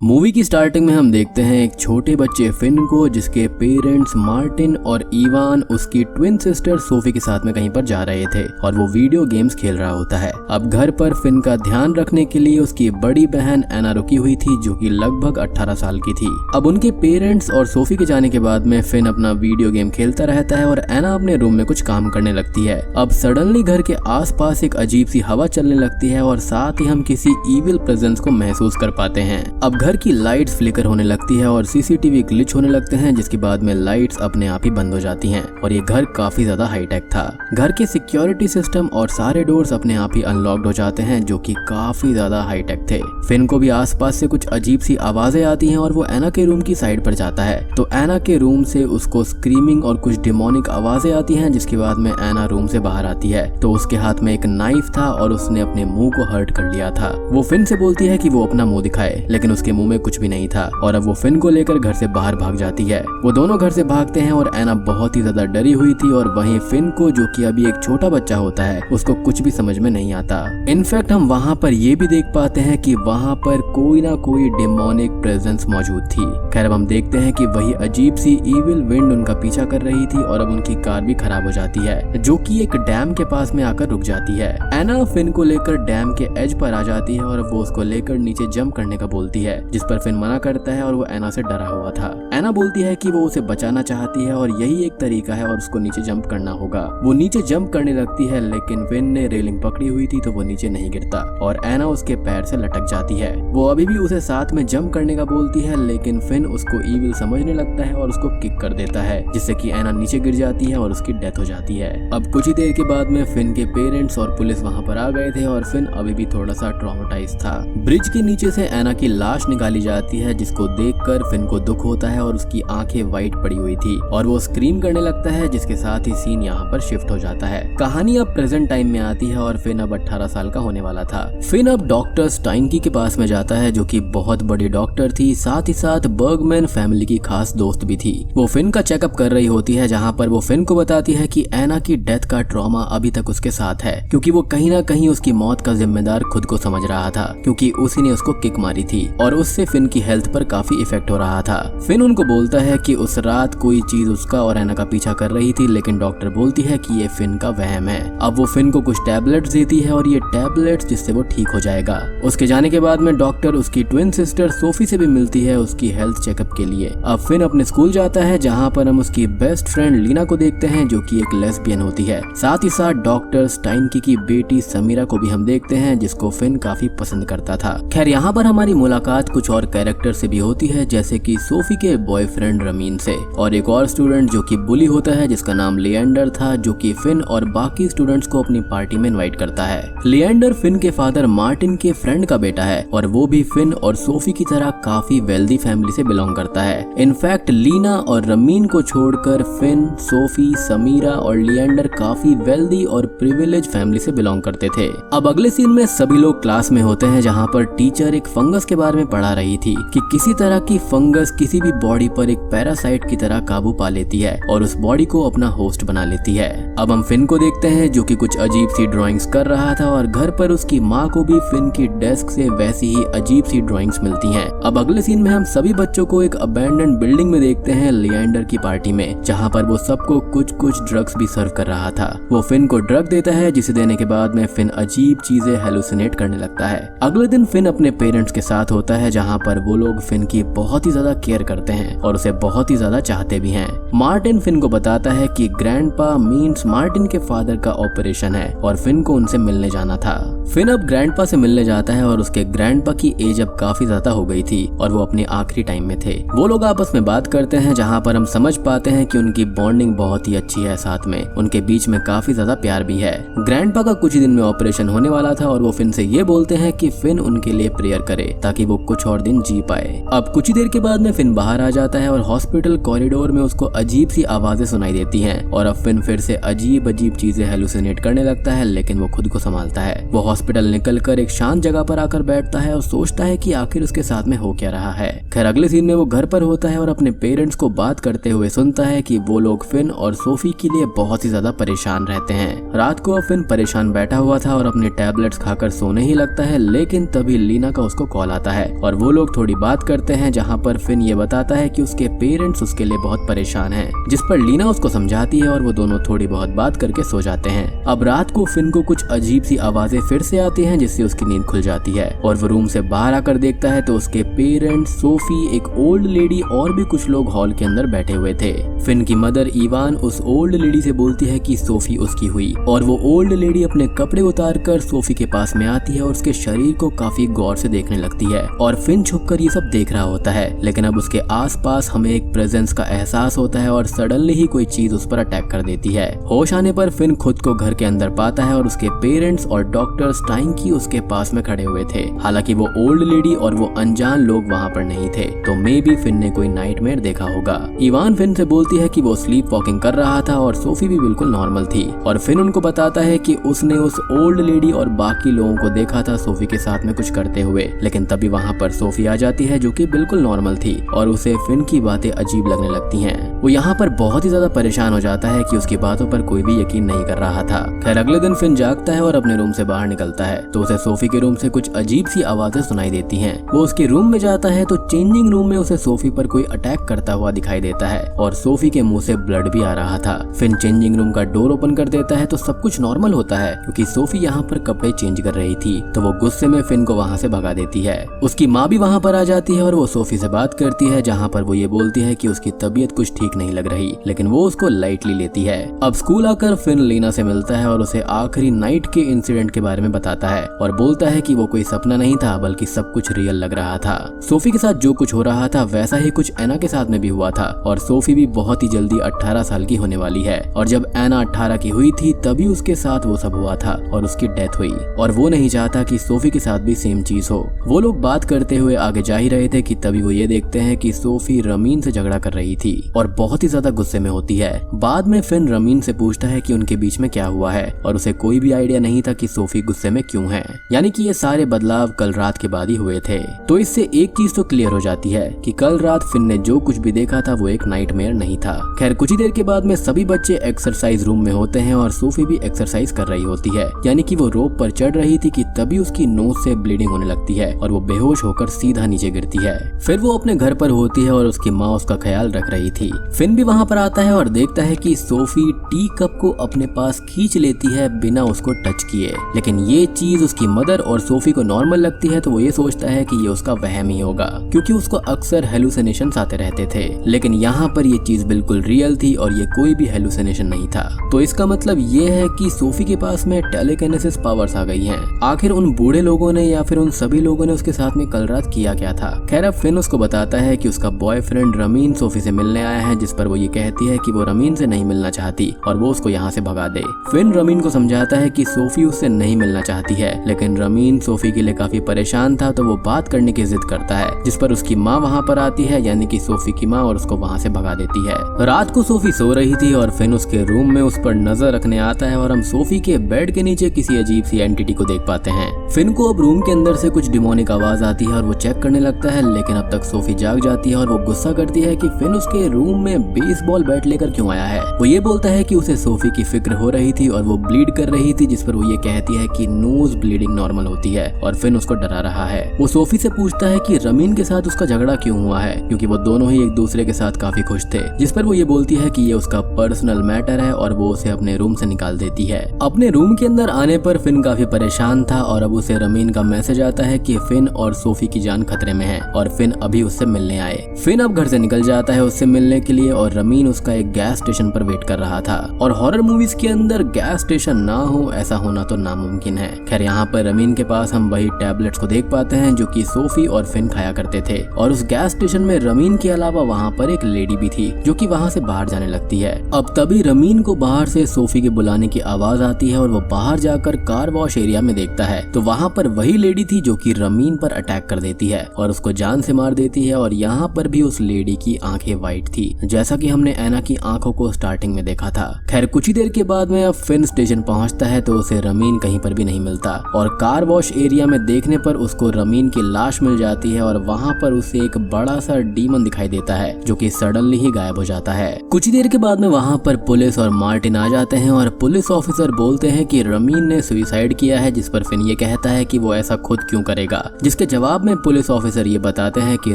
Movie की starting में हम देखते हैं एक छोटे बच्चे फिन को, जिसके पेरेंट्स मार्टिन और इवान उसकी ट्विन सिस्टर सोफी के साथ में कहीं पर जा रहे थे और वो वीडियो गेम्स खेल रहा होता है। अब घर पर फिन का ध्यान रखने के लिए उसकी बड़ी बहन एना रुकी हुई थी, जो कि लगभग 18 साल की थी। अब उनके पेरेंट्स और सोफी के जाने के बाद में फिन अपना वीडियो गेम खेलता रहता है और एना अपने रूम में कुछ काम करने लगती है। अब सडनली घर के आसपास एक अजीब सी हवा चलने लगती है और साथ ही हम किसी इविल प्रेजेंस को महसूस कर पाते हैं। अब घर की लाइट्स फ्लिकर होने लगती है और सीसीटीवी ग्लिच होने लगते हैं, जिसके बाद में लाइट्स अपने आप ही बंद हो जाती हैं और ये घर काफी ज्यादा हाईटेक था। घर के सिक्योरिटी सिस्टम और सारे डोर्स अपने आप ही अनलॉक्ड हो जाते हैं, जो कि काफी ज्यादा हाईटेक थे। फिन को भी आसपास से कुछ अजीब सी आवाजें आती हैं और वो एना के रूम की साइड पर जाता है, तो एना के रूम से उसको स्क्रीमिंग और कुछ डिमोनिक आवाजें आती हैं, जिसके बाद में एना रूम से बाहर आती है तो उसके हाथ में एक नाइफ था और उसने अपने मुंह को हर्ट कर लिया था। वो फिन से बोलती है कि वो अपना मुंह दिखाए, लेकिन उसके मुंह में कुछ भी नहीं था और अब वो फिन को लेकर घर से बाहर भाग जाती है। वो दोनों घर से भागते हैं और एना बहुत ही ज्यादा डरी हुई थी और वहीं फिन को, जो कि अभी एक छोटा बच्चा होता है, उसको कुछ भी समझ में नहीं आता। इनफैक्ट हम वहाँ पर ये भी देख पाते हैं कि वहाँ पर कोई ना कोई डेमोनिक प्रेजेंस मौजूद थी। खैर अब हम देखते हैं कि वही अजीब सी इविल विंड उनका पीछा कर रही थी और अब उनकी कार भी खराब हो जाती है, जो कि एक डैम के पास में आकर रुक जाती है। एना फिन को लेकर डैम के एज पर आ जाती है और वो उसको लेकर नीचे जंप करने का बोलती है, जिस पर फिन मना करता है और वो एना से डरा हुआ था। एना बोलती है कि वो उसे बचाना चाहती है और यही एक तरीका है और उसको नीचे जंप करना होगा। वो नीचे जंप करने लगती है, लेकिन फिन ने रेलिंग पकड़ी हुई थी तो वो नीचे नहीं गिरता और एना उसके पैर से लटक जाती है। वो अभी भी उसे साथ में जंप करने का बोलती है, लेकिन फिन उसको इविल समझने लगता है और उसको किक कर देता है, जिससे कि एना नीचे गिर जाती है और उसकी डेथ हो जाती है। अब कुछ ही देर के बाद में फिन के पेरेंट्स और पुलिस वहाँ पर आ गए थे और फिन अभी भी थोड़ा सा ट्रॉमेटाइज था। ब्रिज के नीचे से एना की लाश निकाली जाती है, जिसको देखकर फिन को दुख होता है और उसकी आंखें वाइट पड़ी हुई थी और वो स्क्रीम करने लगता है, जिसके साथ ही सीन यहाँ पर शिफ्ट हो जाता है। कहानी अब प्रेजेंट टाइम में आती है और फिन अब 18 साल का होने वाला था। फिन अब डॉक्टर स्टाइनकी के पास में जाता है, जो कि बहुत बड़ी डॉक्टर थी, साथ ही साथ बर्गमैन फैमिली की खास दोस्त भी थी। वो फिन का चेकअप कर रही होती है, जहाँ पर वो फिन को बताती है कि एना की डेथ का ट्रॉमा अभी तक उसके साथ है, क्योंकि वो कहीं ना कहीं उसकी मौत का जिम्मेदार खुद को समझ रहा था, क्योंकि उसी ने उसको किक मारी थी और उससे फिन की हेल्थ पर काफी इफेक्ट हो रहा था। फिन उनको बोलता है कि उस रात कोई चीज उसका और एना का पीछा कर रही थी, लेकिन डॉक्टर बोलती है कि ये फिन का वहम है। अब वो फिन को कुछ टैबलेट्स देती है और ये टैबलेट्स जिससे वो ठीक हो जाएगा। उसके जाने के बाद में डॉक्टर उसकी ट्विन सिस्टर सोफी से भी मिलती है उसकी हेल्थ चेकअप के लिए। अब फिन अपने स्कूल जाता है, जहाँ पर हम उसकी बेस्ट फ्रेंड लीना को देखते हैं, जो कि एक लेस्बियन होती है। साथ ही साथ डॉक्टर स्टाइनकी की बेटी समीरा को भी हम देखते हैं, जिसको फिन काफी पसंद करता था। खैर यहाँ पर हमारी मुलाकात कुछ और कैरेक्टर से भी होती है, जैसे कि सोफी के बॉयफ्रेंड रमीन से और एक और स्टूडेंट जो कि बुली होता है, जिसका नाम लिएंडर था, जो कि फिन और बाकी स्टूडेंट्स को अपनी पार्टी में इनवाइट करता है। लिएंडर फिन के फादर मार्टिन के फ्रेंड का बेटा है और वो भी फिन और सोफी की तरह काफी वेल्दी फैमिली से बिलोंग करता है। इनफैक्ट लीना और रमीन को छोड़कर फिन, सोफी, समीरा और लिएंडर काफी वेल्दी और प्रिविलेज फैमिली से बिलोंग करते थे। अब अगले सीन में सभी लोग क्लास में होते हैं, जहाँ पर टीचर एक फंगस के बारे में पढ़ा रही थी कि किसी तरह की फंगस किसी भी बॉडी पर एक पैरासाइट की तरह काबू पा लेती है और उस बॉडी को अपना होस्ट बना लेती है। अब हम फिन को देखते हैं, जो कि कुछ अजीब सी ड्राइंग्स कर रहा था और घर पर उसकी माँ को भी फिन की डेस्क से वैसी ही अजीब सी ड्राइंग्स मिलती हैं। अब अगले सीन में हम सभी बच्चों को एक अबैंडन्ड बिल्डिंग में देखते हैं, लिएंडर की पार्टी में, जहाँ पर वो सबको कुछ कुछ ड्रग्स भी सर्व कर रहा था। वो फिन को ड्रग देता है, जिसे देने के बाद में फिन अजीब चीजें हेलुसिनेट करने लगता है। अगले दिन फिन अपने पेरेंट्स के साथ होता है, जहाँ पर वो लोग फिन की बहुत ही ज्यादा केयर करते हैं और उसे बहुत ही ज्यादा चाहते भी हैं। मार्टिन फिन को बताता है कि ग्रैंडपा मींस मार्टिन के फादर का ऑपरेशन है और फिन को उनसे मिलने जाना था। फिन अब ग्रैंडपा से मिलने जाता है और उसके ग्रैंडपा की एज अब काफी ज्यादा हो गई थी और वो अपने आखिरी टाइम में थे। वो लोग आपस में बात करते हैं, जहाँ पर हम समझ पाते हैं कि उनकी बॉन्डिंग बहुत ही अच्छी है, साथ में उनके बीच में काफी ज्यादा प्यार भी है। ग्रैंडपा का कुछ ही दिन में ऑपरेशन होने वाला था और वो फिन से ये बोलते हैं कि फिन उनके लिए प्रेयर करे ताकि वो कुछ और दिन जी पाए। अब कुछ ही देर के बाद में फिन बाहर आ जाता है और हॉस्पिटल कॉरिडोर में उसको अजीब सी आवाजें सुनाई देती हैं और अब फिन फिर से अजीब अजीब चीजें हेलुसिनेट करने लगता है, लेकिन वो खुद को संभालता है। वो हॉस्पिटल निकलकर एक शांत जगह पर आकर बैठता है और सोचता है कि आखिर उसके साथ में हो क्या रहा है। खैर अगले सीन में वो घर पर होता है और अपने पेरेंट्स को बात करते हुए सुनता है कि वो लोग फिन और सोफी के लिए बहुत ही ज्यादा परेशान रहते हैं। रात को अब फिन परेशान बैठा हुआ था और अपने टैबलेट्स खाकर सोने ही लगता है, लेकिन तभी लीना का उसको कॉल आता है और वो लोग थोड़ी बात करते हैं, जहाँ पर फिन ये बताता है कि उसके पेरेंट्स उसके लिए बहुत परेशान हैं, जिस पर लीना उसको समझाती है और वो दोनों थोड़ी बहुत बात करके सो जाते हैं। अब रात को फिन को कुछ अजीब सी आवाजें फिर से आती हैं, जिससे उसकी नींद खुल जाती है और वो रूम से बाहर आकर देखता है तो उसके पेरेंट्स, सोफी, एक ओल्ड लेडी और भी कुछ लोग हॉल के अंदर बैठे हुए थे। फिन की मदर इवान उस ओल्ड लेडी से बोलती है कि सोफी उसकी हुई और वो ओल्ड लेडी अपने कपड़े उतारकर सोफी के पास में आती है और उसके शरीर को काफी गौर से देखने लगती है और फिन छुपकर ये सब देख रहा होता है। लेकिन अब उसके आसपास हमें एक प्रेजेंस का एहसास होता है और सडनली ही कोई चीज उस पर अटैक कर देती है। होश आने पर फिन खुद को घर के अंदर पाता है और उसके पेरेंट्स और डॉक्टर स्टाइनकी उसके पास में खड़े हुए थे। हालांकि वो ओल्ड लेडी और वो अनजान लोग वहाँ पर नहीं थे, तो मे बी फिन ने कोई नाइटमेयर देखा होगा। इवान फिन से बोलती है कि वो स्लीप वॉकिंग कर रहा था और सोफी भी बिल्कुल नॉर्मल थी और फिन उनको बताता है कि उसने उस ओल्ड लेडी और बाकी लोगों को देखा था सोफी के साथ में कुछ करते हुए। लेकिन तभी वहाँ पर सोफी आ जाती है जो कि बिल्कुल नॉर्मल थी और उसे फिन की बातें अजीब लगने लगती हैं। वो यहाँ पर बहुत ही ज्यादा परेशान हो जाता है कि उसकी बातों पर कोई भी यकीन नहीं कर रहा था। खैर अगले दिन फिन जागता है और अपने रूम से बाहर निकलता है तो उसे सोफी के रूम से कुछ अजीब सी आवाजें सुनाई देती हैं। वो उसके रूम में जाता है तो चेंजिंग रूम में उसे सोफी पर कोई अटैक करता हुआ दिखाई देता है और सोफी के मुंह से ब्लड भी आ रहा था। फिन चेंजिंग रूम का डोर ओपन कर देता है तो सब कुछ नॉर्मल होता है, क्योंकि सोफी यहाँ पर कपड़े चेंज कर रही थी, तो वो गुस्से में फिन को वहाँ से भगा देती है। उसकी माँ भी वहाँ पर आ जाती है और वो सोफी से बात करती है, जहाँ पर वो ये बोलती है कि उसकी तबीयत कुछ ठीक नहीं लग रही, लेकिन वो उसको लाइटली लेती है। अब स्कूल आकर फिन लीना से मिलता है और उसे आखिरी नाइट के इंसिडेंट के बारे में बताता है और बोलता है कि वो कोई सपना नहीं था बल्कि सब कुछ रियल लग रहा था। सोफी के साथ जो कुछ हो रहा था वैसा ही कुछ एना के साथ में भी हुआ था और सोफी भी बहुत ही जल्दी 18 साल की होने वाली है और जब एना 18 की हुई थी तभी उसके साथ वो सब हुआ था और उसकी डेथ हुई और वो नहीं चाहता कि सोफी के साथ भी सेम चीज हो। वो लोग बात करते हुए आगे जा ही रहे थे कि तभी वो ये देखते हैं कि सोफी रमीन से झगड़ा कर रही थी और बहुत ही ज्यादा गुस्से में होती है। बाद में फिन रमीन से पूछता है कि उनके बीच में क्या हुआ है और उसे कोई भी आइडिया नहीं था कि सोफी गुस्से में क्यों है, यानी कि ये सारे बदलाव कल रात के बाद ही हुए थे। तो इससे एक चीज तो क्लियर हो जाती है कि कल रात फिन ने जो कुछ भी देखा था वो एक नाइटमेयर नहीं था। खैर कुछ ही देर के बाद में सभी बच्चे एक्सरसाइज रूम में होते हैं और सोफी भी एक्सरसाइज कर रही होती है, यानी कि वो रोप पर चढ़ रही थी कि तभी उसकी नोज से ब्लीडिंग होने लगती है और वो बेहोश होकर सीधा नीचे गिरती है। फिर वो अपने घर पर होती है और उसकी माँ उसका ख्याल रख रही थी। फिन भी वहाँ पर आता है और देखता है कि सोफी टी कप को अपने पास खींच लेती है बिना उसको टच किए, लेकिन ये चीज उसकी मदर और सोफी को नॉर्मल लगती है तो वो ये सोचता है कि ये उसका वहम ही होगा, क्योंकि उसको अक्सर हेलुसिनेशंस आते रहते थे। लेकिन यहाँ पर ये चीज बिल्कुल रियल थी और ये कोई भी हेलुसिनेशन नहीं था। तो इसका मतलब ये है कि सोफी के पास में टेलीकिनेसिस पावर्स आ गई हैं। आखिर उन बूढ़े लोगों ने या फिर उन सभी लोगों ने उसके साथ में कल रात किया क्या था। खैर अब फिन उसको बताता है कि उसका बॉयफ्रेंड रमीन सोफी से मिलने आया है, जिस पर वो ये कहती है कि वो रमीन से नहीं मिलना चाहती और वो उसको यहाँ से भगा दे। फिन रमीन को समझाता है कि सोफी उससे नहीं मिलना चाहती है, लेकिन रमीन सोफी के लिए काफी परेशान था तो वो बात करने की जिद करता है, जिस पर उसकी माँ वहाँ पर आती है, यानी कि सोफी की माँ, और उसको वहाँ से भगा देती है। रात को सोफी सो रही थी और फिन उसके रूम में उस पर नजर रखने आता है और हम सोफी के बेड के नीचे किसी अजीब सी एंटिटी को देख पाते हैं। फिन को अब रूम के अंदर से कुछ डिमोनिक आवाज आती है और वो चेक करने लगता है, लेकिन अब तक सोफी जाग जाती है और वो गुस्सा करती है कि फिन उसके रूम में बेसबॉल बैट लेकर क्यों आया है। वो ये बोलता है कि उसे सोफी की फिक्र हो रही थी और वो ब्लीड कर रही थी, जिस पर वो ये कहती है कि नोज ब्लीडिंग नॉर्मल होती है और फिन उसको डरा रहा है। वो सोफी से पूछता है कि रमीन के साथ उसका झगड़ा क्यों हुआ है, क्योंकि वो दोनों ही एक दूसरे के साथ काफी खुश थे, जिस पर वो ये बोलती है कि ये उसका पर्सनल मैटर है और वो उसे अपने रूम से निकाल देती है। अपने रूम के अंदर आने पर फिन काफी परेशान था और अब उसे रमीन का मैसेज आता है कि फिन और सोफी की जान खतरे में है और फिन अभी उससे मिलने आए। फिन अब घर से निकल जाता है उससे मिलने के लिए और रमीन उसका एक गैस स्टेशन पर वेट कर रहा था और हॉरर मूवीज के अंदर गैस स्टेशन ना हो ऐसा होना तो नामुमकिन है। खैर यहाँ पर रमीन के पास हम वही टैबलेट्स को देख पाते हैं जो कि सोफी और फिन खाया करते थे और उस गैस स्टेशन में रमीन के अलावा वहाँ पर एक लेडी भी थी जो कि वहाँ से बाहर जाने लगती है। अब तभी रमीन को बाहर से सोफी के बुलाने की आवाज आती है और वो बाहर जाकर कार वॉश एरिया में देखता है तो वहाँ पर वही लेडी थी जो कि रमीन पर अटैक कर देती है और उसको जान से मार देती है और यहाँ पर भी उस लेडी की आंखें वाइट थी, जैसा कि हमने एना की आंखों को स्टार्टिंग में देखा था। खैर कुछ ही देर के बाद में अब फिन स्टेशन पहुंचता है तो उसे रमीन कहीं पर भी नहीं मिलता और कार वॉश एरिया में देखने पर उसको रमीन की लाश मिल जाती है और वहाँ पर उसे एक बड़ा सा डीमन दिखाई देता है जो कि सडनली ही गायब हो जाता है। कुछ ही देर के बाद में वहाँ पर पुलिस और मार्टिन आ जाते हैं और पुलिस ऑफिसर बोलते हैं कि रमीन ने सुसाइड किया है, जिस पर फिन ये कहता है कि वो ऐसा खुद क्यों करेगा, जिसके जवाब में पुलिस ऑफिसर ये बताते हैं कि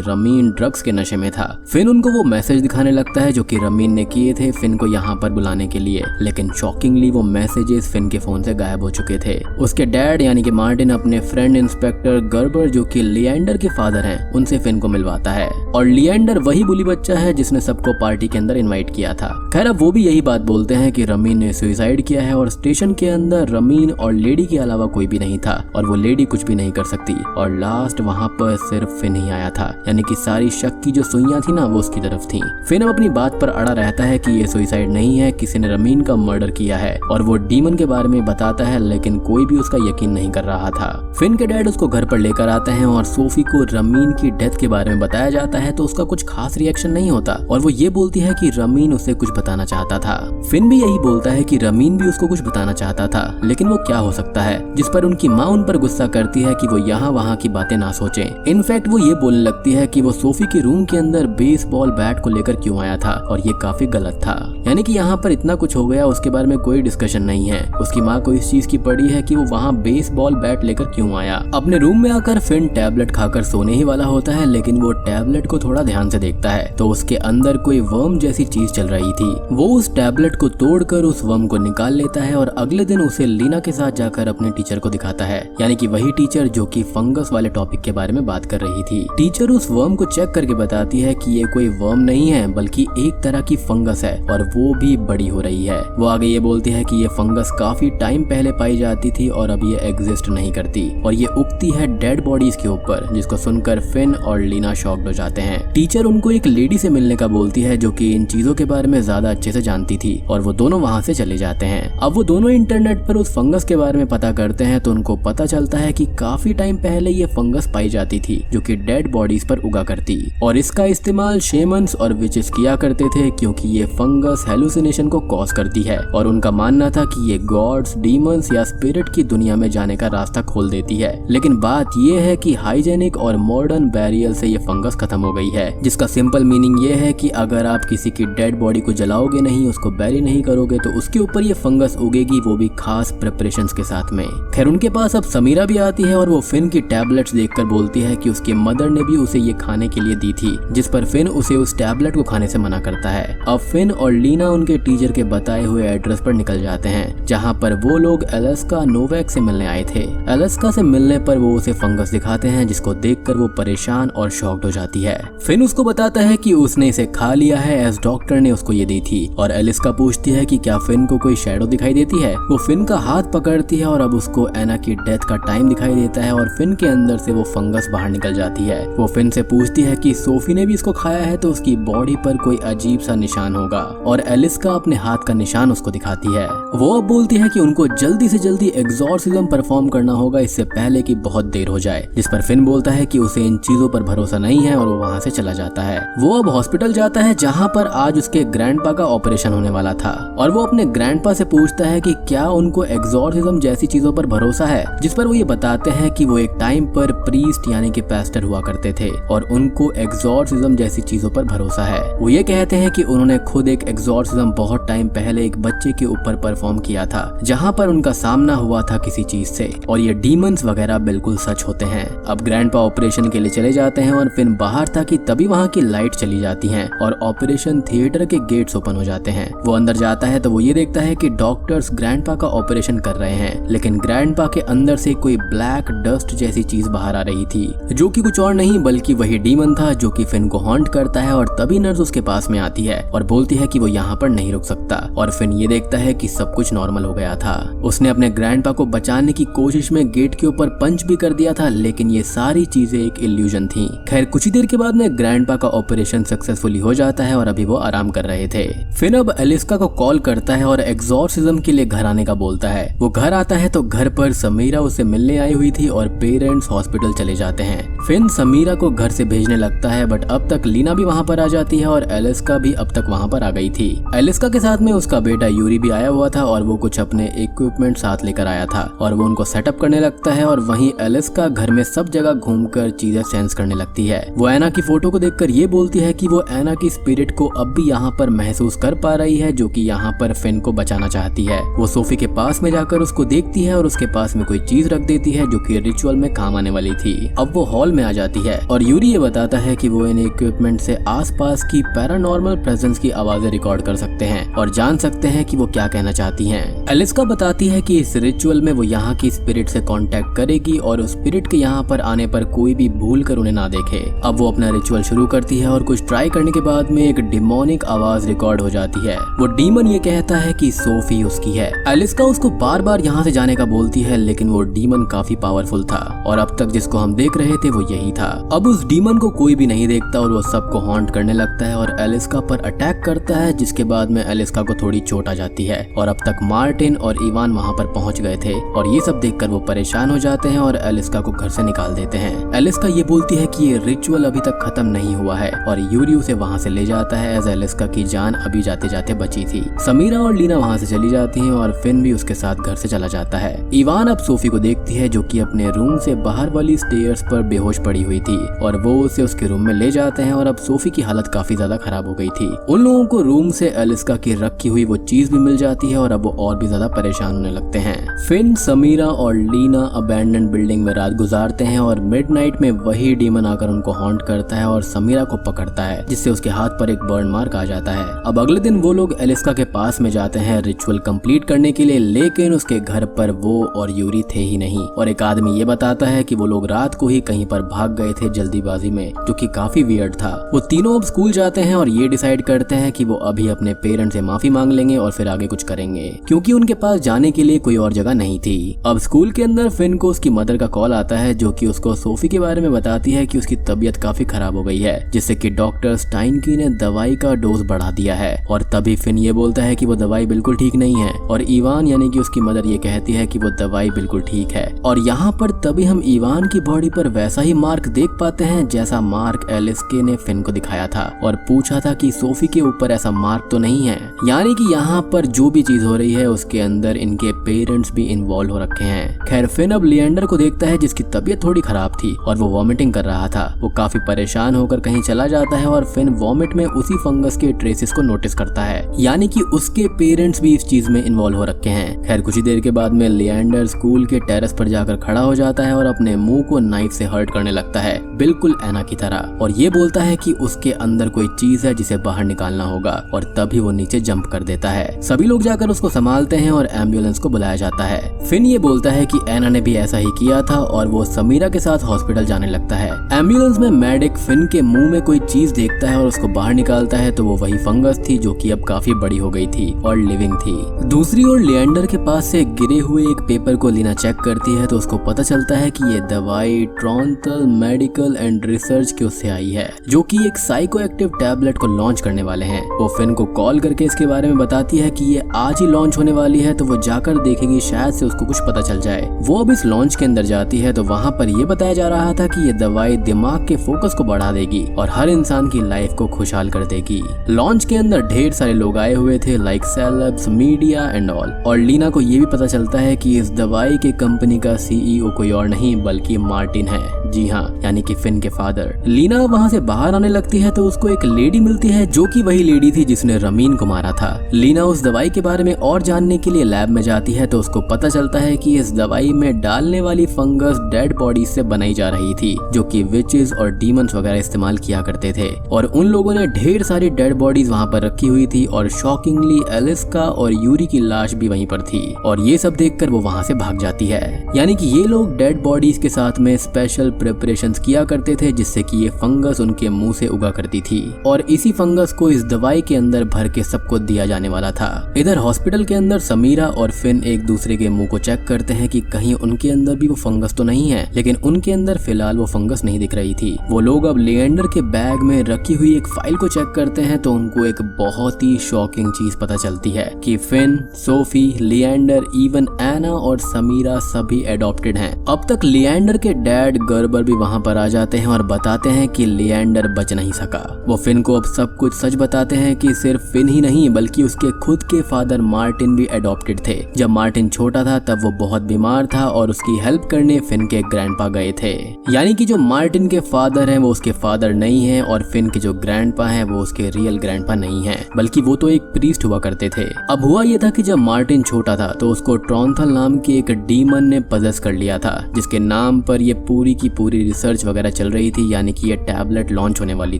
रमीन ड्रग्स के नशे में था। फिन उनको वो मैसेज दिखाने लगता है जो कि रमीन ने किए थे फिन को यहाँ पर बुलाने के लिए, लेकिन शॉकिंगली वो मैसेजेस फिन के फोन से गायब हो चुके थे। उसके डैड यानी कि मार्टिन अपने फ्रेंड इंस्पेक्टर गर्बर जो कि लिएंडर के फादर हैं उनसे फिन को मिलवाता है और लिएंडर वही बुली बच्चा है जिसने सबको पार्टी के अंदर इनवाइट किया था। खैर अब वो भी यही बात बोलते हैं कि रमीन ने सुसाइड किया है और स्टेशन के अंदर रमीन और लेडी के अलावा कोई भी नहीं था और वो लेडी कुछ भी नहीं कर सकती और लास्ट वहाँ पर सिर्फ फिन ही आया था, यानी कि सारी शक की जो सुइयां थी ना वो उसकी तरफ थी। फिन अब अपनी बात पर अड़ा रहता है कि ये सुसाइड नहीं है, किसी ने रमीन का मर्डर किया है और वो डीमन के बारे में बताता है, लेकिन कोई भी उसका यकीन नहीं कर रहा था। फिन के डैड उसको घर पर लेकर आते हैं और सोफी को रमीन की डेथ के बारे में बताया जाता है तो उसका कुछ खास रिएक्शन नहीं होता और वो ये बोलती है कि रमीन उसे कुछ बताना चाहता था। फिन भी यही बोलता है कि रमीन भी उसको कुछ बताना चाहता था, लेकिन वो क्या हो सकता है, जिस पर उनकी माँ उन पर गुस्सा करती है कि वो यहाँ वहाँ की बातें ना सोचें। इनफैक्ट वो ये बोलने लगती है कि वो सोफी के रूम के अंदर बेसबॉल बैट को लेकर क्यों आया था और ये काफी गलत था, यानी कि यहाँ पर इतना कुछ हो गया उसके बारे में कोई डिस्कशन नहीं है। उसकी माँ को इस चीज की पड़ी है कि वो वहाँ बेसबॉल बैट लेकर क्यों आया। अपने रूम में आकर फिन टैबलेट खाकर सोने ही वाला होता है, लेकिन वो टैबलेट को थोड़ा ध्यान से देखता है तो उसके अंदर कोई वर्म जैसी चीज चल रही थी। वो उस टैबलेट को तोड़कर उस वर्म को निकाल लेता है और अगले दिन उसे लीना के साथ जाकर अपने टीचर को दिखाता है, यानी कि वही टीचर जो कि फंगस वाले टॉपिक के बारे में बात कर रही थी। टीचर उस वर्म को चेक करके बताती है कि ये कोई वर्म नहीं है बल्कि एक तरह की फंगस है और वो भी बड़ी हो रही है। वो आगे ये बोलती है कि ये फंगस काफी टाइम पहले पाई जाती थी और अब ये एग्जिस्ट नहीं करती और ये उगती है डेड बॉडीज के ऊपर, जिसको सुनकर फिन और लीना शॉक्ड हो जाते हैं। टीचर उनको एक लेडी से मिलने का बोलती है जो कि इन चीजों के बारे में ज्यादा अच्छे से जानती थी और वो दोनों वहाँ से चले जाते हैं। अब वो दोनों इंटरनेट पर उस फंगस के बारे में पता करते हैं तो उनको पता चलता है कि काफी टाइम पहले ये फंगस पाई जाती थी जो कि डेड बॉडीज पर उगा करती और इसका इस्तेमाल शेमन्स और विचेस किया करते थे क्योंकि ये फंगस हेलुसिनेशन को कॉज करती है और उनका मानना था कि ये गॉड्स, डीमंस या स्पिरिट की दुनिया में जाने का रास्ता खोल देती है। लेकिन बात ये है कि हाइजेनिक और मॉडर्न बैरियर से ये फंगस खत्म हो गई है, जिसका सिंपल मीनिंग ये है कि अगर आप किसी की डेड बॉडी को जलाओगे नहीं, उसको बैरी नहीं करोगे तो उसके ऊपर ये फंगस उगेगी, वो भी खास प्रिपरेशंस के साथ में। खैर उनके पास अब समीरा भी आती है और वो फिन की टैबलेट्स देखकर बोलती है कि उसकी मदर ने भी उसे ये खाने के लिए दी थी, जिस पर फिन उसे उस टैबलेट को खाने से मना करता है। अब फिन और लीना उनके टीचर के बताए हुए एड्रेस पर निकल जाते हैं जहाँ पर वो लोग अलास्का नोवैक से मिलने आए थे। अलास्का से मिलने पर वो उसे फंगस दिखाते हैं जिसको देखकर वो परेशान और शॉक्ड हो जाती है। फिन उसको बताता है कि उसने इसे खा लिया है एज डॉक्टर ने उसको ये दी थी और अलास्का पूछती है कि क्या फिन को कोई शैडो दिखाई देती है। वो फिन का हाथ पकड़ती है और अब उसको एना की डेथ का टाइम दिखाई देता है और फिन के अंदर से वो फंगस बाहर निकल जाती है। वो फिन से पूछती है कि सोफी ने भी इसको खाया है तो उसकी बॉडी पर कोई अजीब सा निशान होगा और अलास्का अपने हाथ का निशान उसको दिखाती है। वो अब बोलती है कि उनको जल्दी से जल्दी एग्जॉर्सिज्म परफॉर्म करना होगा इससे पहले कि बहुत देर हो जाए, जिस पर फिन बोलता है कि उसे इन चीजों पर भरोसा नहीं है और वो वहाँ से चला जाता है। वो अब हॉस्पिटल जाता है जहाँ पर आज उसके ग्रैंडपा का ऑपरेशन होने वाला था और वो अपने ग्रैंडपा से पूछता है कि क्या उनको एग्जॉर्सिज्म जैसी चीजों पर भरोसा है, जिस पर वो ये बताते हैं कि वो एक टाइम पर प्रीस्ट यानी कि पास्टर हुआ करते थे और उनको एग्जॉर्सिज्म जैसी चीजों पर भरोसा है। वो ये कहते हैं कि उन्होंने खुद एक एग्जॉर्सिज्म बहुत टाइम पहले एक बच्चे के ऊपर परफॉर्म किया था जहाँ पर उनका सामना हुआ था किसी चीज से और ये डीमंस वगैरह बिल्कुल सच होते हैं। अब ग्रैंडपा ऑपरेशन के लिए चले जाते हैं और फिर बाहर था कि तभी वहाँ की लाइट चली जाती हैं और ऑपरेशन थिएटर के गेट्स ओपन हो जाते हैं। वो अंदर जाता है तो वो ये देखता है कि डॉक्टर्स ग्रैंडपा का ऑपरेशन कर रहे हैं, लेकिन ग्रैंडपा के अंदर से कोई ब्लैक डस्ट जैसी चीज बाहर आ रही थी जो कि कुछ और नहीं बल्कि वही डीमन था जो कि फिन को हॉन्ट करता है और तभी नर्स उसके पास में आती है और बोलती है कि वो यहाँ पर नहीं रुक सकता और फिन ये देखता है कि सब कुछ नॉर्मल हो गया था। उसने अपने ग्रैंडपा को बचाने की कोशिश में गेट के ऊपर पंच भी कर दिया था, लेकिन ये सारी चीजें एक इल्यूजन थी। खैर कुछ ही देर के बाद में ग्रैंडपा का ऑपरेशन सक्सेसफुली हो जाता है और अभी वो आराम कर रहे थे। फिन अब अलास्का को कॉल करता है और एग्जॉर्सिज्म के लिए घर आने का बोलता है। वो घर आता है तो घर पर समीरा उसे मिलने आई हुई थी और पेरेंट्स हॉस्पिटल चले जाते हैं। फिन समीरा को घर से भेजने लगता है बट अब तक लीना भी वहाँ पर आ जाती है और अलास्का भी अब तक वहाँ पर आ गई थी। अलास्का के साथ में उसका बेटा यूरी भी आया हुआ था और वो कुछ अपने इक्विपमेंट साथ लेकर आया था और वो उनको सेटअप करने लगता है। और वहीं एलिस्का घर में सब जगह घूमकर चीजें सेंस करने लगती है। वो एना की फोटो को देखकर ये बोलती है कि वो एना की स्पिरिट को अब भी यहाँ पर महसूस कर पा रही है, जो कि यहाँ पर फिन को बचाना चाहती है। वो सोफी के पास में जाकर उसको देखती है और उसके पास में कोई चीज रख देती है जो कि रिचुअल में काम आने वाली थी। अब वो हॉल में आ जाती है और यूरी ये बताता है कि वो इन इक्विपमेंट से आसपास की पैरानॉर्मल प्रेजेंस की आवाजें रिकॉर्ड कर सकते हैं और जान सकते हैं कि वो क्या कहना चाहती हैं। एलिस्का बताती है कि इस रिचुअल में वो यहाँ की स्पिरिट से कांटेक्ट करेगी और उस स्पिरिट के यहाँ पर आने पर कोई भी भूल कर उन्हें ना देखे। अब वो अपना रिचुअल शुरू करती है और कुछ ट्राई करने के बाद में एक डिमोनिक आवाज रिकॉर्ड हो जाती है। वो डीमन ये कहता है कि सोफी उसकी है। एलिस्का उसको बार बार यहाँ से जाने का बोलती है, लेकिन वो डीमन काफी पावरफुल था और अब तक जिसको हम देख रहे थे वो यही था। अब उस डीमन को कोई भी नहीं देखता और वो सबको हॉन्ट करने लगता है और एलिस्का पर अटैक करता है, जिसके बाद में एलिस्का को थोड़ी चोट आ जाती है। और अब तक मार्टिन और इवान वहाँ पर पहुँच गए थे और ये सब देखकर वो परेशान हो जाते हैं और एलिस्का को घर से निकाल देते हैं। एलिस्का ये बोलती है कि ये रिचुअल अभी तक खत्म नहीं हुआ है और यूरी उसे वहाँ से ले जाता है, एज एलिस्का की जान अभी जाते जाते बची थी। समीरा और लीना वहाँ से चली जाती हैं और फिन भी उसके साथ घर से चला जाता है। इवान अब सोफी को देखती है जो कि अपने रूम से बाहर वाली स्टेयर्स पर बेहोश पड़ी हुई थी और वो उसे उसके रूम में ले जाते हैं और अब सोफी की हालत काफी ज्यादा खराब हो गई थी। उन लोगों को रूम से एलिस्का की रखी हुई वो चीज भी मिल जाती है और अब वो और भी ज्यादा परेशान होने लगते हैं। फिन, समीरा और लीना अबैंडन बिल्डिंग में रात गुजारते हैं और मिडनाइट में वही डीमन आकर उनको हॉन्ट करता है और समीरा को पकड़ता है, जिससे उसके हाथ पर एक बर्न मार्क आ जाता है। अब अगले दिन वो लोग एलिस्का के पास में जाते हैं रिचुअल कंप्लीट करने के लिए, लेकिन उसके घर पर वो और यूरी थे ही नहीं। और एक आदमी ये बताता है कि वो लोग रात को ही कहीं पर भाग गए थे जल्दीबाजी में, जो कि काफी वियर्ड था। वो तीनों अब स्कूल जाते हैं और ये डिसाइड करते हैं कि वो अभी अपने पेरेंट्स से माफी मांग लेंगे और फिर आगे कुछ करेंगे, क्योंकि उनके पास जाने के लिए कोई और जगह नहीं थी। अब स्कूल के अंदर फिन को उसकी मदर का कॉल आता है, जो कि उसको सोफी के बारे में बताती है कि उसकी तबीयत काफी खराब हो गई है, जिससे कि डॉक्टर स्टाइनकी ने दवाई का डोज बढ़ा दिया है। और तभी फिन ये बोलता है कि वो दवाई बिल्कुल ठीक नहीं है और इवान यानी कि उसकी मदर ये कहती है कि वो दवाई बिल्कुल ठीक है। और यहाँ पर तभी हम इवान की बॉडी पर वैसा ही मार्क देख पाते हैं जैसा मार्क एलिस्के ने फिन को दिखाया था और पूछा था कि सोफी के ऊपर ऐसा मार्क तो नहीं है। यानी कि यहाँ पर जो भी चीज हो रही है उसके अंदर इनके पेरेंट्स भी इन्वॉल्व हो रखे हैं। खैर, फिन अब लिएंडर को देखता है जिसकी तबीयत थोड़ी खराब थी और वो वॉमिटिंग कर रहा था। वो काफी परेशान होकर कहीं चला जाता है और फिन वॉमिट में उसी फंगस के ट्रेसेस को नोटिस करता है, यानी कि उसके पेरेंट्स भी इस चीज में इन्वॉल्व हो रखे हैं। खैर, कुछ ही देर के बाद में लिएंडर स्कूल के टेरेस पर जाकर खड़ा हो जाता है और अपने मुंह को नाइफ से हर्ट करने लगता है, बिल्कुल एना की तरह, और ये बोलता है कि उसके अंदर कोई चीज है जिसे बाहर निकालना होगा। और तभी वो नीचे जंप कर देता है। सभी लोग जाकर उसको संभालते हैं और एम्बुलेंस को बुलाया जाता है। फिन ये बोलता है कि एना ने भी ऐसा ही किया था और वो समीरा के साथ हॉस्पिटल जाने लगता है। एम्बुलेंस में मेडिक फिन के मुंह में कोई चीज देखता है और उसको बाहर निकालता है, तो वो वही फंगस थी जो कि अब काफी बड़ी हो गई थी और लिविंग थी। दूसरी ओर लिएंडर के पास से गिरे हुए एक पेपर को लीना चेक करती है, तो उसको पता चलता है कि ये दवाई ट्रॉन्टल मेडिकल एंड रिसर्च की ओर से आई है, जो कि एक साइको एक्टिव टैबलेट को लॉन्च करने वाले हैं। वो फिन को कॉल करके इसके बारे में बताती है कि ये आज ही लॉन्च होने वाली है, तो वो जाकर देखेगी, शायद से उसको कुछ पता चल जाए। वो अब इस लॉन्च के अंदर जाती है तो वहाँ पर ये बताया जा रहा था कि ये दवाई दिमाग के फोकस को बढ़ा देगी और हर इंसान की लाइफ को खुशहाल कर देगी। लॉन्च के अंदर ढेर सारे लोग आए हुए थे, like celebs, media and all. और लीना को ये भी पता चलता है कि इस दवाई के कंपनी का सीईओ कोई और नहीं बल्कि मार्टिन है। जी हाँ, यानी कि फिन के फादर। लीना वहाँ से बाहर आने लगती है तो उसको एक लेडी मिलती है, जो कि वही लेडी थी जिसने रमीन को मारा था। लीना उस दवाई के बारे में और जानने के लिए लैब में जाती है, तो उसको पता चलता है कि इस दवाई में डालने वाली फंगस डेड बॉडीज से बनाई जा रही थी, जो कि विचेस और डीमंस वगैरह इस्तेमाल किया करते थे। और उन लोगों ने ढेर सारी डेड बॉडीज वहाँ पर रखी हुई थी और शॉकिंगली एलिस्का और यूरी की लाश भी वहीं पर थी। और ये सब देखकर वो वहाँ से भाग जाती है। यानी कि ये लोग डेड बॉडीज के साथ में स्पेशल प्रिपरेशंस किया करते थे, जिससे कि ये फंगस उनके मुंह से उगा करती थी और इसी फंगस को इस दवाई के अंदर भर के सबको दिया जाने वाला था। इधर हॉस्पिटल के अंदर समीरा और फिन एक दूसरे के मुंह को चेक करते हैं कि कहीं उनके अंदर भी वो फंगस तो नहीं है, लेकिन उनके अंदर फिलहाल वो फंगस नहीं दिख रही थी। वो लोग अब लिएंडर के बैग में रखी हुई एक फाइल को चेक करते हैं तो उनको एक बहुत ही शॉकिंग चीज पता चलती है कि फिन, सोफी, लिएंडर, इवन एना और समीरा सभी एडॉप्टेड हैं। अब तक लिएंडर के डैड गर्बर भी वहाँ पर आ जाते हैं और बताते हैं कि लिएंडर बच नहीं सका। वो फिन को अब सब कुछ सच बताते हैं कि सिर्फ फिन ही नहीं बल्कि उसके खुद के फादर मार्टिन भी एडॉप्टेड थे। जब मार्टिन छोटा था तब वो बहुत बीमार था और उसकी हेल्प करने फिन के ग्रैंडपा गए थे। यानी कि जो मार्टिन के फादर हैं वो उसके फादर नहीं हैं और फिन के जो ग्रैंडपा हैं वो उसके रियल ग्रैंडपा नहीं हैं, बल्कि वो तो एक प्रीस्ट हुआ करते थे। अब हुआ ये था कि जब मार्टिन छोटा था तो उसको ट्रॉन्थल नाम के एक डीमन ने पजेस कर लिया था, जिसके नाम पर ये पूरी की पूरी रिसर्च वगैरह चल रही थी, यानी कि ये टैबलेट लॉन्च होने वाली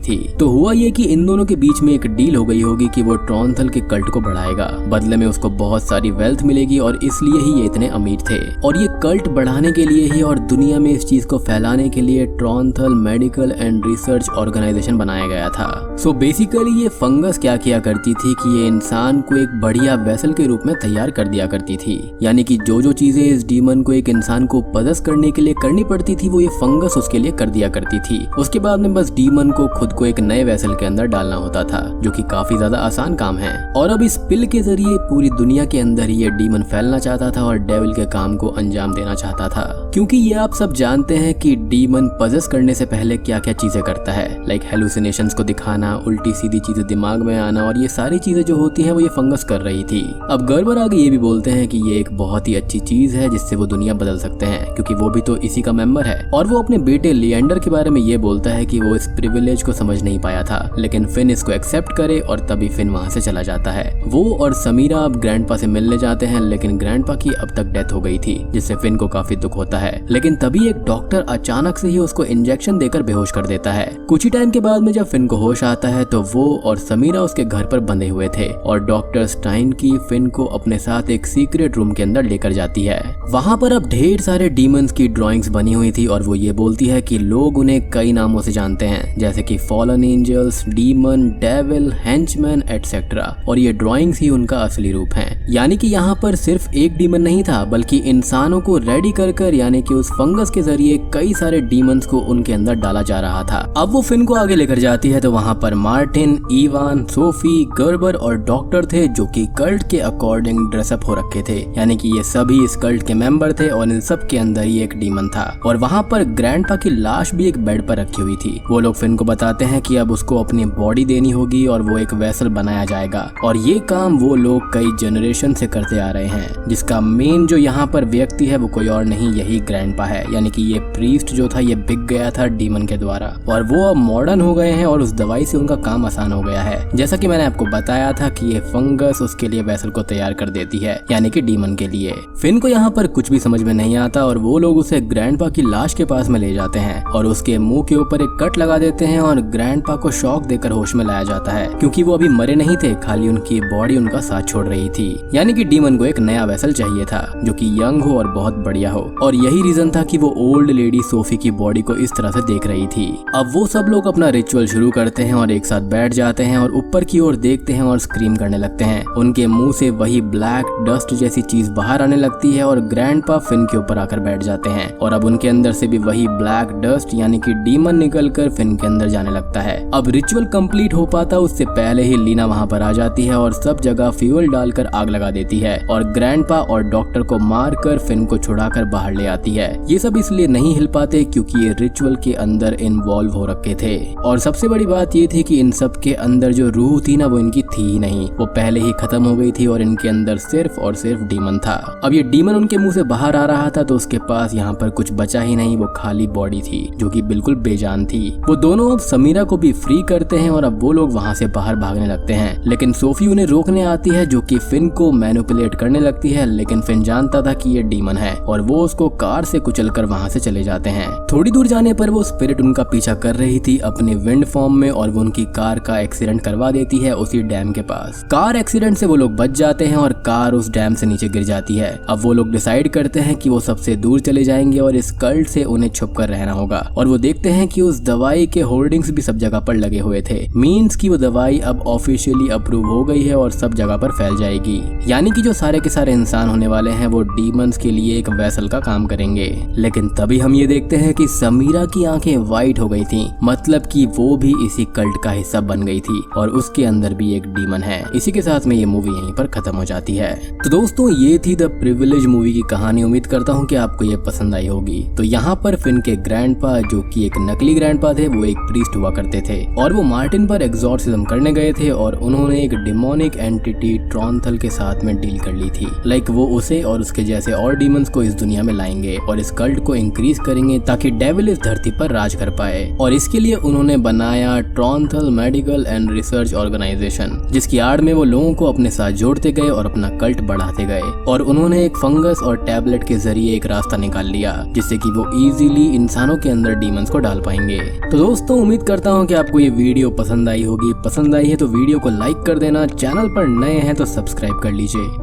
थी। तो हुआ ये कि इन दोनों के बीच में एक डील हो गई होगी कि वो ट्रॉन्थल के कल्ट को बढ़ाएगा, बदले में उसको बहुत सारी वेल्थ मिलेगी और इसलिए ही ये इतने अमीर थे। और ये कल्ट बढ़ाने के लिए ही और दुनिया में इस चीज को फैलाने के लिए ट्रॉन्थल मेडिकल एंड रिसर्च ऑर्गेनाइजेशन बनाया गया था। सो बेसिकली ये फंगस क्या किया करती थी कि ये इंसान को एक बढ़िया वेसल के रूप में तैयार कर दिया करती थी, यानी कि जो चीजें इस डीमन को एक इंसान को पजेस करने के लिए करनी पड़ती थी वो ये फंगस उसके लिए कर दिया करती थी। उसके बाद में बस डीमन को खुद को एक नए वेसल के अंदर डालना होता था, जो कि काफी ज्यादा आसान काम है। और अब इस पिल के जरिए पूरी दुनिया के अंदर ये डीमन फैलना चाहता था और डेविल के काम को अंजाम देना चाहता था। क्योंकि ये आप सब जानते हैं कि डीमन पजेस करने से पहले क्या क्या चीजें करता है, लाइक हेलुसिनेशंस को दिखाना, उल्टी सीधी चीजें दिमाग में आना, और ये सारी चीजें जो होती हैं वो ये फंगस कर रही थी। अब गर्बर आगे ये भी बोलते हैं कि ये एक बहुत ही अच्छी चीज है जिससे वो दुनिया बदल सकते हैं, क्योंकि वो भी तो इसी का मेंबर है। और वो अपने बेटे लिएंडर के बारे में ये बोलता है कि वो इस प्रिविलेज को समझ नहीं पाया था, लेकिन फिन इसको एक्सेप्ट करे और तभी फिन वहाँ से चला जाता है। वो और समीरा अब ग्रैंडपा से मिलने जाते हैं, लेकिन ग्रैंडपा की अब तक डेथ हो गई थी, जिससे फिन को काफी दुख होता है। लेकिन तभी एक डॉक्टर अचानक से ही उसको इंजेक्शन देकर बेहोश कर देता है। कुछ ही टाइम के बाद में जब फिन को होश आता है तो वो और समीरा उसके घर पर बंधे हुए थे और डॉक्टर स्टाइन की फिन को अपने साथ एक सीक्रेट रूम के अंदर लेकर जाती है। वहाँ पर अब ढेर सारे डीमंस की ड्राइंग्स बनी हुई थी और वो ये बोलती है कि लोग उन्हें कई नामों से जानते हैं, जैसे कि fallen angels, demon, devil, henchman etcetera, और ये ड्राइंग्स ही उनका असली रूप हैं। यानी कि यहाँ पर सिर्फ एक डीमन नहीं था बल्कि इंसानों को रेडी कर यानी कि उस फंगस के जरिए कई सारे डीमंस को उनके अंदर डाला जा रहा था। अब वो फिन को आगे लेकर जाती है तो वहाँ पर मार्टिन, इवान, सोफी, गर्बर और डॉक्टर थे जो कि कल्ट के अकॉर्डिंग ड्रेसअप हो रखे थे, यानी कि ये सभी इस कल्ट के मेंबर थे और इन सब के अंदर ही एक डीमन था। और वहाँ पर ग्रैंडपा की लाश भी एक बेड पर रखी हुई थी। वो लोग फिन को बताते हैं कि अब उसको अपनी बॉडी देनी होगी और वो एक वेसल बनाया जाएगा, और ये काम वो लोग कई जनरेशन से करते आ रहे हैं, जिसका मेन जो यहाँ पर व्यक्ति है वो कोई और नहीं, यही ग्रैंडपा है। यानी कि ये प्रीस्ट जो था ये बिक गया था डीमन के द्वारा और वो अब मॉडर्न हो गए हैं और उस दवाई से उनका काम आसान हो गया है। जैसा कि मैंने आपको बताया था कि ये फंगस उसके लिए वेसल को तैयार कर देती है, यानी कि डीमन के लिए। फिन को यहाँ पर कुछ भी समझ में नहीं आता और वो लोग उसे ग्रैंडपा की लाश के पास में ले जाते हैं और उसके मुंह के ऊपर एक कट लगा देते हैं और ग्रैंडपा को शॉक देकर होश में लाया जाता है, क्योंकि वो अभी मरे नहीं थे, खाली उनकी बॉडी उनका साथ छोड़ रही थी। यानी कि डीमन को एक नया वेसल चाहिए था जो कि यंग हो और बहुत बढ़िया हो, और यही रीजन था कि वो ओल्ड लेडी सोफी की बॉडी को इस तरह से देख रही थी। अब वो सब लोग अपना रिचुअल शुरू करते हैं और एक साथ बैठ जाते हैं और ऊपर की ओर देखते हैं और स्क्रीम करने लगते हैं। उनके मुंह से वही ब्लैक डस्ट जैसी चीज बाहर आने लगती है और ग्रैंडपा फिन के ऊपर आकर बैठ जाते हैं और अब उनके अंदर से भी वही ब्लैक डस्ट यानी कि डीमन निकलकर फिन के अंदर जाने लगता है। अब रिचुअल कंप्लीट हो पाता उससे पहले ही लीना वहाँ पर आ जाती है और सब जगह फ्यूल डालकर आग लगा देती है और ग्रैंडपा और डॉक्टर को मारकर फिन को छुड़ाकर बाहर ले आती है। ये सब इसलिए नहीं हिल पाते क्योंकि ये रिचुअल के अंदर इन्वॉल्व हो रखे थे, और सबसे बड़ी बात ये थी कि इन सब के अंदर जो रूह थी ना वो इनकी थी ही नहीं, वो पहले ही खत्म हो गई थी और इनके अंदर सिर्फ और सिर्फ डीमन था। अब ये डीमन उनके मुंह से बाहर आ रहा था तो उसके पास यहाँ पर कुछ बचा ही नहीं, वो खाली बॉडी थी जो कि बिल्कुल बेजान थी। वो दोनों अब समीरा को भी फ्री करते हैं और अब वो लोग वहाँ से बाहर भागने लगते हैं, लेकिन सोफी उन्हें रोकने आती है जो कि फिन को मैनिपुलेट करने लगती है, लेकिन फिन जानता था कि ये डीमन है और वो उसको कार से कुचलकर वहाँ से चले जाते हैं। थोड़ी दूर जाने पर वो स्पिरिट उनका पीछा कर रही थी अपने विंड फॉर्म में और वो उनकी कार का एक्सीडेंट करवा देती है उसी डैम के पास। कार एक्सीडेंट से वो लोग बच जाते हैं और कार उस डैम से नीचे गिर जाती है। अब वो लोग डिसाइड करते हैं कि वो सबसे दूर चले जाएंगे और इस कल्ट से उन्हें छुप कर रहना होगा, और वो देखते हैं कि उस दवाई के होर्डिंग्स भी सब जगह पर लगे हुए थे, मींस कि वो दवाई अब ऑफिशियली अप्रूव हो गई है और सब जगह पर फैल जाएगी। यानी कि जो सारे के सारे इंसान होने वाले हैं वो डीमंस के लिए ये एक वेसल का काम करेंगे। लेकिन तभी हम ये देखते हैं कि समीरा की आंखें वाइट हो गई थी, मतलब कि वो भी इसी कल्ट का हिस्सा बन गई थी और उसके अंदर भी एक डीमन है। इसी के साथ में ये मूवी यहीं पर खत्म हो जाती है। तो दोस्तों ये थी द प्रिविलेज मूवी की कहानी। उम्मीद करता हूँ कि आपको ये पसंद आई होगी। तो यहाँ पर फिन के ग्रैंडपा, जो कि एक नकली ग्रैंडपा थे, वो एक प्रीस्ट हुआ करते थे और वो मार्टिन पर एग्जॉर्सिज्म करने गए थे और उन्होंने एक डिमोनिक एंटिटी ट्रॉन्थल के साथ में डील कर ली थी। लाइक वो उसे और उसके जैसे और डीमंस को इस दुनिया में लाएंगे और इस कल्ट को इंक्रीज करेंगे ताकि डेविल इस धरती पर राज कर पाए। और इसके लिए उन्होंने बनाया ट्रॉन्थल मेडिकल एंड रिसर्च ऑर्गेनाइजेशन, जिसकी आड़ में वो लोगों को अपने साथ जोड़ते गए और अपना कल्ट बढ़ाते गए। और उन्होंने एक फंगस और टैबलेट के जरिए एक रास्ता निकाल लिया जिससे कि वो इजीली इंसानों के अंदर डीमंस को डाल पाएंगे। तो दोस्तों उम्मीद करता हूँ कि आपको ये वीडियो पसंद आई होगी। पसंद आई है तो वीडियो को लाइक कर देना, चैनल पर नए हैं तो सब्सक्राइब कर लीजिए।